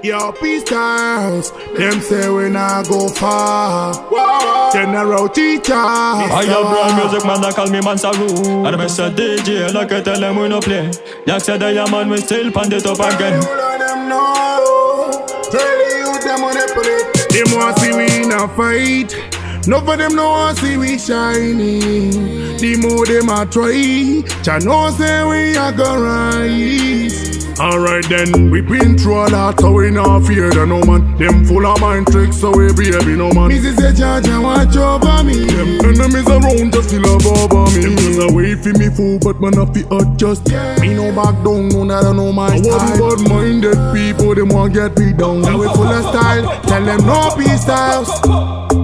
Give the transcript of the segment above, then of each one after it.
Yo, peace styles, them say we not go far. General Chicha. I have brand music man that call me Mansaru. And I say DJ like I tell them we no play. Yacksy the yeah man we still pound it up again. Let them know. Tell you them on the plate. Them want see we in a fight. None of them no want see we shining. The more them a try, Cha know say we a go rise. Alright then, we been through a lot, so we not fear no man. Them full of mind tricks, so we baby no man. Mrs. say Chicha watch over me. Them enemies around just still above me. Them just a wait for me fool, but man have to adjust. Me no back down, no I don't know my style. Bad minded people, them want get me down. Now we full of style, tell them no peace styles.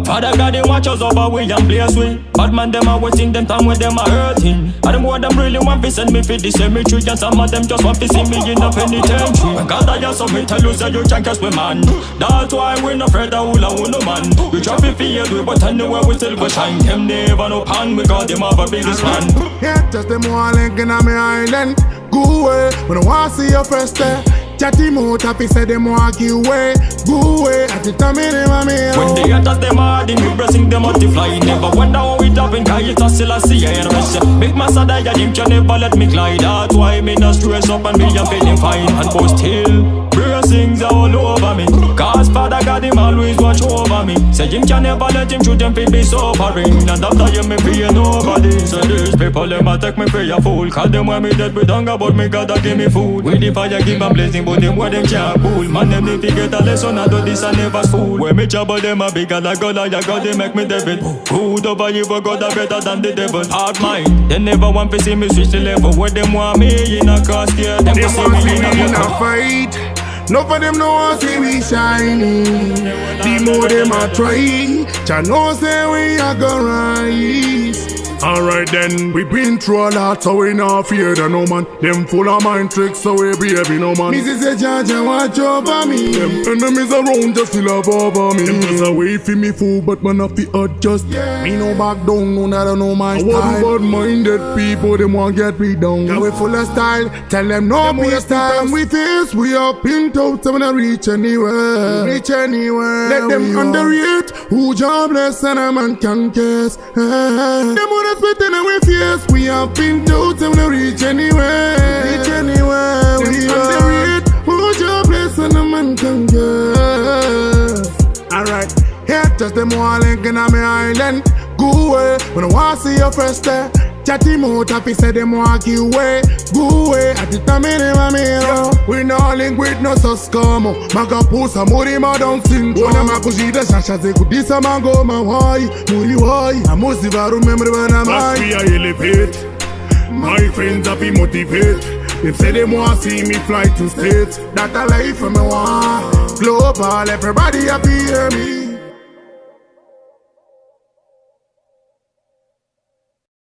Father God, they watch us over we and place we. Bad man, them a waiting, them time when them a hurting. And them what them really want to send me for the cemetery. And some of them just want to see me in a penitentiary. And God, I just me tell you, say you can't catch me, man. That's why we no afraid of hula no man. We try to fear we, but anyway we still go shine. Them never no pan, we got them have a biggest man. Yeah, just them one linking on me island. Go away, when I want to see your first day. Chatty mouth happy say them walk you away. Go away, at the time them a me. When they attack them hard, me blessing them multiply. Never wonder how it happen, cause it's a still a see. And I say, big massa die, him can never let me glide. That's why me not stress up and me a feeling fine. And but still, blessings all over me. Cause Father God him always watch over me. Say him can never let him shoot them fi be suffering. And after you me fear nobody. So these people them a take me for a fool. Cause them when me dead with hunger, but me gotta give me food. With the fire give them blessing, but them what them can't cool. Man them if you get a lesson, I do this and never school. When me trouble them a big and I go like God they make me David. Good over you for God are better than the devil. Hard mind, they never want to see me switch the level. Where them want me in a cross here, them want see me in a fight. None of them no want see we shining. The more them a try, Cha know say we a go rise. Alright then, we been through a lot, so we not fear no man. Them full of mind tricks, so we baby no man. Mrs. say Chicha watch over me. Them enemies around just still above me. Them just a wait for me fool, but man have to adjust. Me no back down, no I don't know my style. Bad minded people, them want get me down. Now we full of style, tell them no peace style. We face, we up in out, so we not reach anywhere. Reach anywhere. Let them underrate, who jobless and a man can guess. Them spitting and we fierce. We have been out and we reach anywhere. Reach anywhere. We underrate. Who's your place and a man can guess. Alright, here just them one linking on me island. Go away, when I want to see your first day. Chatty mouth happy say them walk you away. Go away, at the time them a me. We no link with no suscamo. Maga pusa muri ma down syndrome. Wana makujida shasha zeku disa mango mawai. Muri wai, I must remember when I'm high. As we are elevate, my friends happy motivate. They say they want see me fly to states. That a life for me want. Global, everybody happy hear me.